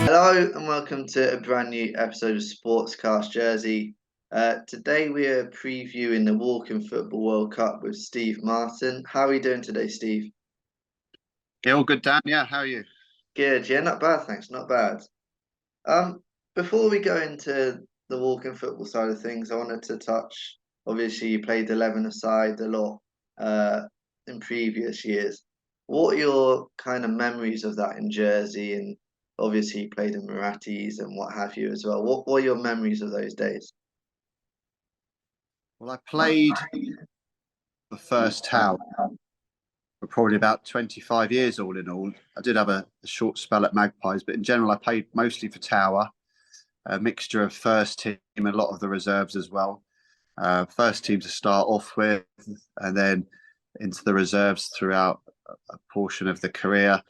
Hello and welcome to a brand new episode of Sportscast Jersey. Today we are previewing the Walking Football World Cup with Steve Martin. How are you doing today, Steve? Yeah, all good, Dan. Yeah, how are you? Good, yeah, not bad, thanks, not bad. Before we go into the Walking Football side of things, I wanted to touch. Obviously, you played 11-a-side a lot in previous years. What are your kind of memories of that in Jersey? And obviously, you played in Marathis and what have you as well. What are your memories of those days? Well, I played the first tower for probably about 25 years all in all. I did have a short spell at Magpies, but in general, I played mostly for Tower, a mixture of first team and a lot of the reserves as well. First team to start off with, and then into the reserves throughout a portion of the career,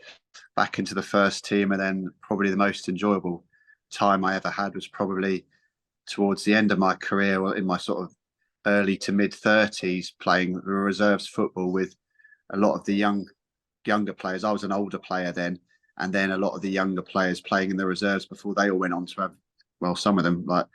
back into the first team, and then probably the most enjoyable time I ever had was probably towards the end of my career, in my sort of early to mid 30s, playing the reserves football with a lot of the younger players. I was an older player then, and then a lot of the younger players playing in the reserves before they all went on to have, well, some of them like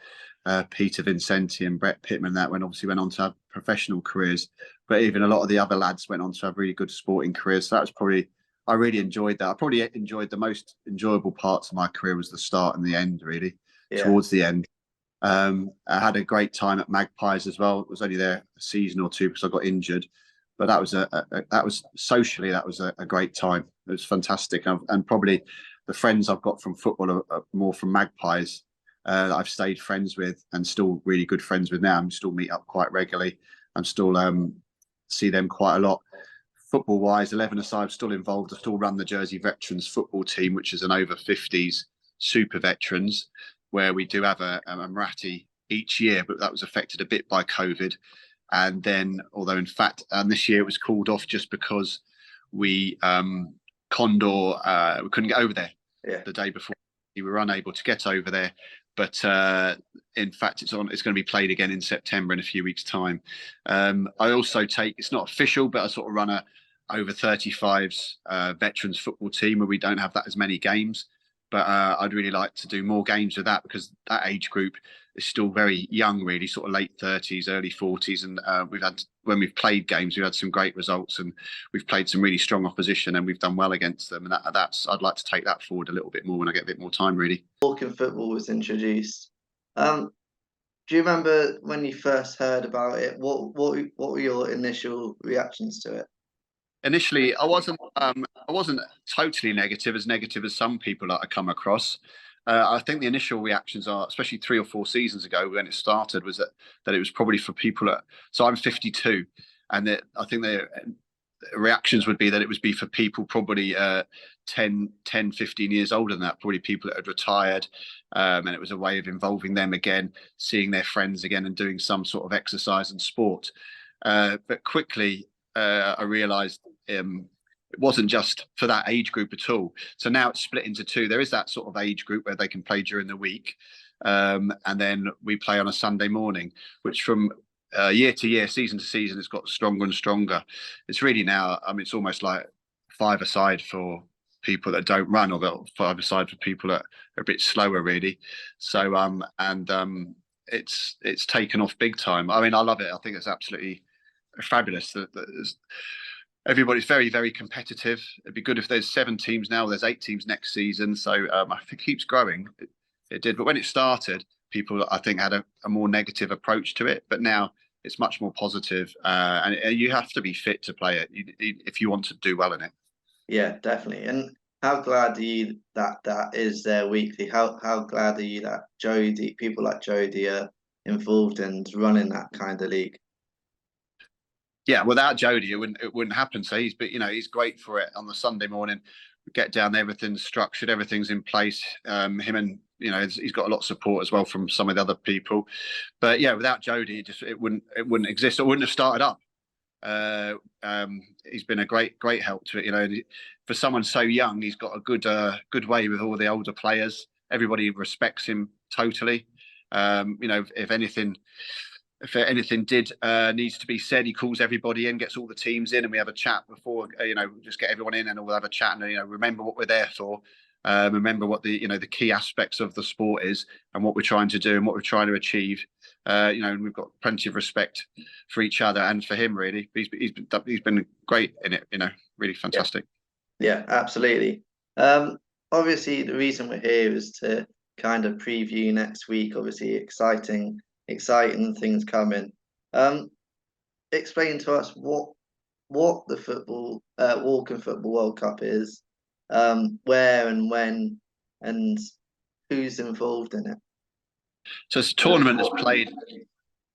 Peter Vincenti and Brett Pittman, that obviously went on to have professional careers. But even a lot of the other lads went on to have really good sporting careers. So that was probably, I really enjoyed that. I probably enjoyed the most enjoyable parts of my career was the start and the end, really, Yeah, towards the end. I had a great time at Magpies as well. It was only there a season or two because I got injured, but that was that was socially a great time. It was fantastic, and probably the friends I've got from football are more from Magpies that I've stayed friends with and still really good friends with now. I'm still meet up quite regularly. I'm still see them quite a lot. Football wise, 11-a-side, I'm still involved. I still run the Jersey Veterans football team, which is an over 50s super veterans, where we do have a Marathi each year, but that was affected a bit by COVID. And then, although in fact, this year it was called off just because we Condor we couldn't get over there yeah. the day before. We were unable to get over there, but in fact, it's going to be played again in September in a few weeks' time. I also it's not official, but I sort of run a over 35s veterans football team where we don't have that as many games. But I'd really like to do more games with that because that age group is still very young, really, sort of late 30s, early 40s. And when we've played games, we've had some great results and we've played some really strong opposition and we've done well against them. And I'd like to take that forward a little bit more when I get a bit more time, really. Walking Football was introduced. Do you remember when you first heard about it? What were your initial reactions to it? Initially, I wasn't totally negative as some people that I come across. I think the initial reactions are, especially 3 or 4 seasons ago when it started, was that it was probably for people so I'm 52, and that I think the reactions would be that it would be for people probably 10, 15 years older than that, probably people that had retired, and it was a way of involving them again, seeing their friends again and doing some sort of exercise and sport. But quickly, I realised it wasn't just for that age group at all. So now it's split into two. There is that sort of age group where they can play during the week, and then we play on a Sunday morning, which from year to year, season to season, it's got stronger and stronger. It's really now, I mean, it's almost like 5-a-side for people that don't run, or 5-a-side for people that are a bit slower, really. So, it's taken off big time. I mean, I love it. I think it's absolutely fabulous that everybody's very, very competitive. It'd be good if there's 7 teams now. There's 8 teams next season, so I think it keeps growing. It did, but when it started, people I think had a more negative approach to it. But now it's much more positive, and you have to be fit to play it if you want to do well in it. Yeah, definitely. And how glad are you that that is there weekly? How glad are you that Jody, people like Jody, are involved and running that kind of league? Yeah, without Jody, it wouldn't happen. So he's great for it on the Sunday morning. We get down, everything's structured, everything's in place. Him and he's got a lot of support as well from some of the other people. But yeah, without Jody, it wouldn't exist. It wouldn't have started up. He's been a great help to it. For someone so young, he's got a good way with all the older players. Everybody respects him totally. If anything, if anything did needs to be said, he calls everybody in, gets all the teams in, and we have a chat before. Just get everyone in, and we'll have a chat, and remember what we're there for. Remember what the key aspects of the sport is, and what we're trying to do, and what we're trying to achieve. And we've got plenty of respect for each other and for him. Really, he's been great in it. Really fantastic. Yeah, absolutely. Obviously, the reason we're here is to kind of preview next week. Obviously, exciting things coming. Explain to us what the Walking Football World Cup is, where and when, and who's involved in it. So it's a tournament that's played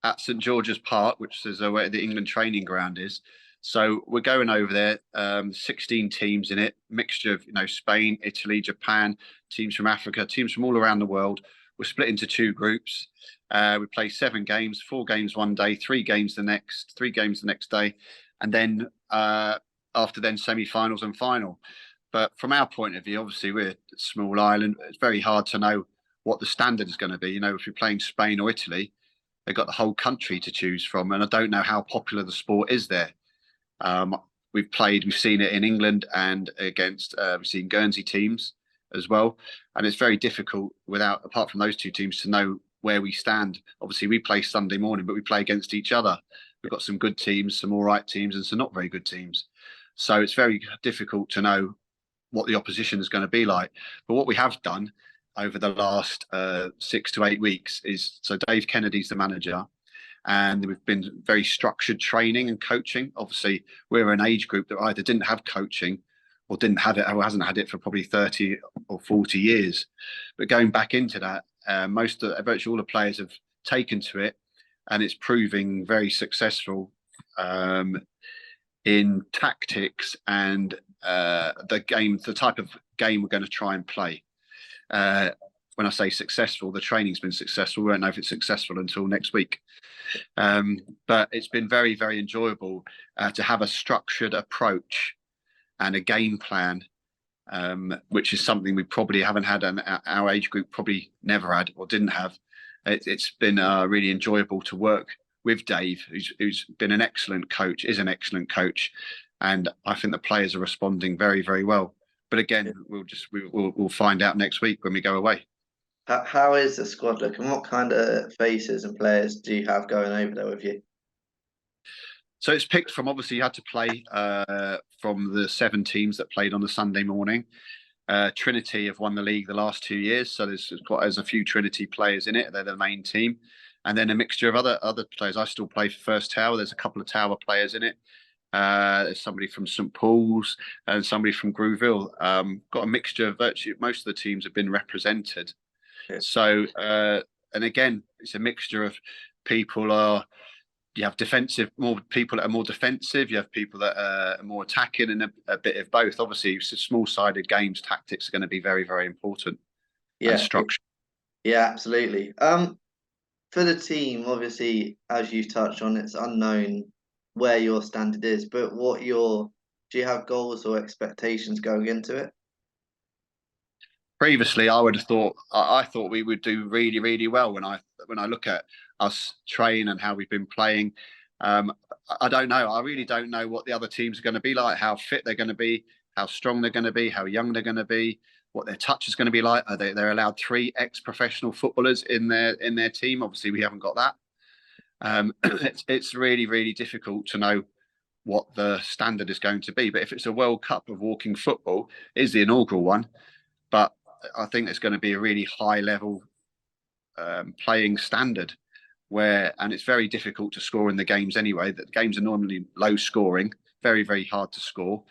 at St George's Park, which is where the England training ground is. So we're going over there. 16 teams in it, mixture of Spain, Italy, Japan, teams from Africa, teams from all around the world. We're split into two groups. We play 7 games, 4 games one day, 3 games the next, 3 games the next day, and then after then semi-finals and final. But from our point of view, obviously we're a small island. It's very hard to know what the standard is going to be. If you're playing Spain or Italy, they've got the whole country to choose from, and I don't know how popular the sport is there. We've seen it in England and against we've seen Guernsey teams as well, and it's very difficult apart from those 2 teams to know where we stand. Obviously, we play Sunday morning, but we play against each other. We've got some good teams, some all right teams, and some not very good teams. So it's very difficult to know what the opposition is going to be like. But what we have done over the last 6 to 8 weeks is, so Dave Kennedy's the manager, and we've been very structured training and coaching. Obviously, we're an age group that either didn't have coaching or didn't have it, or hasn't had it for probably 30 or 40 years. But going back into that, virtually all the players have taken to it, and it's proving very successful in tactics and the type of game we're going to try and play. When I say successful, the training's been successful. We won't know if it's successful until next week. But it's been very, very enjoyable to have a structured approach and a game plan, which is something we probably haven't had, and our age group probably never had or didn't have. It's been really enjoyable to work with Dave, who's been an excellent coach, is an excellent coach, and I think the players are responding very, very well. But again, we'll find out next week when we go away. How is the squad looking? What kind of faces and players do you have going over there with you? So it's picked from, obviously you had to play from the 7 teams that played on the Sunday morning. Trinity have won the league the last 2 years, so there's a few Trinity players in it. They're the main team, and then a mixture of other players. I still play for First Tower. There's a couple of Tower players in it. There's somebody from St Paul's and somebody from Grouville. Got a mixture of virtually most of the teams have been represented. Yeah. So and again, it's a mixture of people. You have more people that are more defensive. You have people that are more attacking, and a bit of both. Obviously, small-sided games, tactics are going to be very, very important. Yeah, and structure. Yeah, absolutely. For the team, obviously, as you've touched on, it's unknown where your standard is. But do you have goals or expectations going into it? Previously, I would have thought I thought we would do really, really well when I look at us train and how we've been playing. I don't know. I really don't know what the other teams are going to be like, how fit they're going to be, how strong they're going to be, how young they're going to be, what their touch is going to be like. They're allowed 3 ex-professional footballers in their team. Obviously, we haven't got that. It's really, really difficult to know what the standard is going to be. But if it's a World Cup of walking football, it is the inaugural one. But I think it's going to be a really high level playing standard and it's very difficult to score in the games anyway. The games are normally low scoring, very, very hard to score.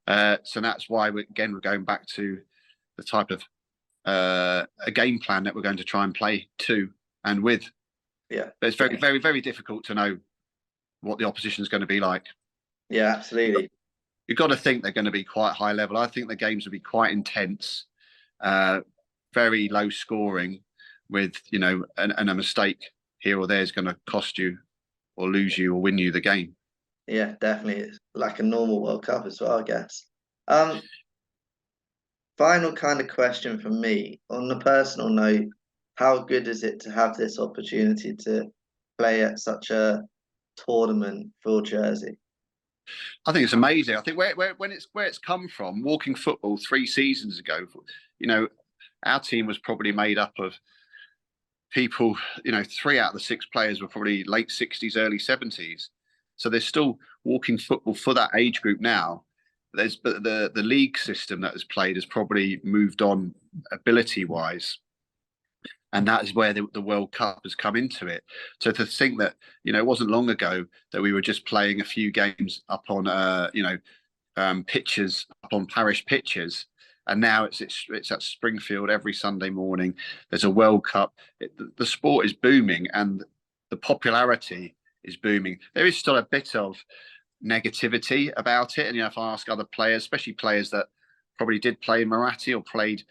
So that's why we're going back to the type of a game plan that we're going to try and play to and with. Yeah. But it's very, very, very difficult to know what the opposition is going to be like. Yeah, absolutely. You've got to think they're going to be quite high level. I think the games will be quite intense, very low scoring, with and a mistake here or there is going to cost you or lose you or win you the game. Yeah, definitely. It's like a normal World Cup as well, I guess. Final kind of question from me. On a personal note, how good is it to have this opportunity to play at such a tournament for Jersey? I think it's amazing. I think where it's come from, walking football 3 seasons ago, you know, our team was probably made up of people, 3 out of the 6 players were probably late 60s, early 70s. So there's still walking football for that age group now. But the league system that has played has probably moved on ability wise. And that is where the World Cup has come into it. So to think that, it wasn't long ago that we were just playing a few games up on, pitches, up on parish pitches, and now it's at Springfield every Sunday morning. There's a World Cup. The sport is booming, and the popularity is booming. There is still a bit of negativity about it, and if I ask other players, especially players that probably did play in Marathi or played,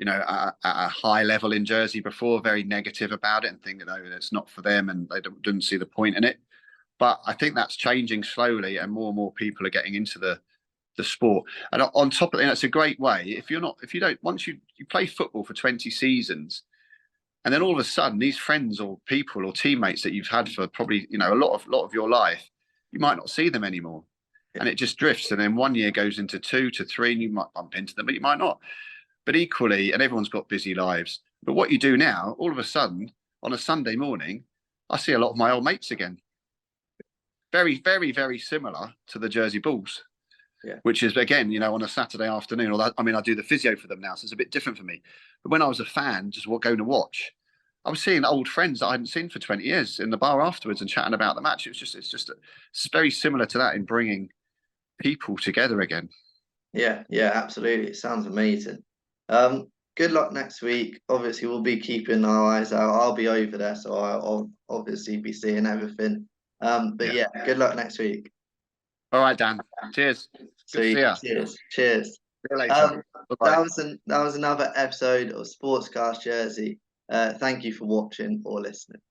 at a high level in Jersey before, very negative about it and think that it's not for them and they didn't see the point in it. But I think that's changing slowly, and more people are getting into the sport. And on top of it, it's a great way. Once you play football for 20 seasons, and then all of a sudden these friends or people or teammates that you've had for probably, a lot of your life, you might not see them anymore. And it just drifts. And then 1 year goes into 2 to 3, and you might bump into them, but you might not. But equally, and everyone's got busy lives. But what you do now, all of a sudden, on a Sunday morning, I see a lot of my old mates again. Very, very, very similar to the Jersey Bulls. Yeah. Which is, again, on a Saturday afternoon, I do the physio for them now, so it's a bit different for me. But when I was a fan, just going to watch, I was seeing old friends that I hadn't seen for 20 years in the bar afterwards and chatting about the match. It's very similar to that in bringing people together again. Yeah, absolutely. It sounds amazing. Good luck next week. Obviously, we'll be keeping our eyes out. I'll be over there, so I'll obviously be seeing everything. But yeah, good luck next week. All right, Dan. Cheers. Good to see you. Cheers. See you later. That was another episode of Sportscast Jersey. Thank you for watching or listening.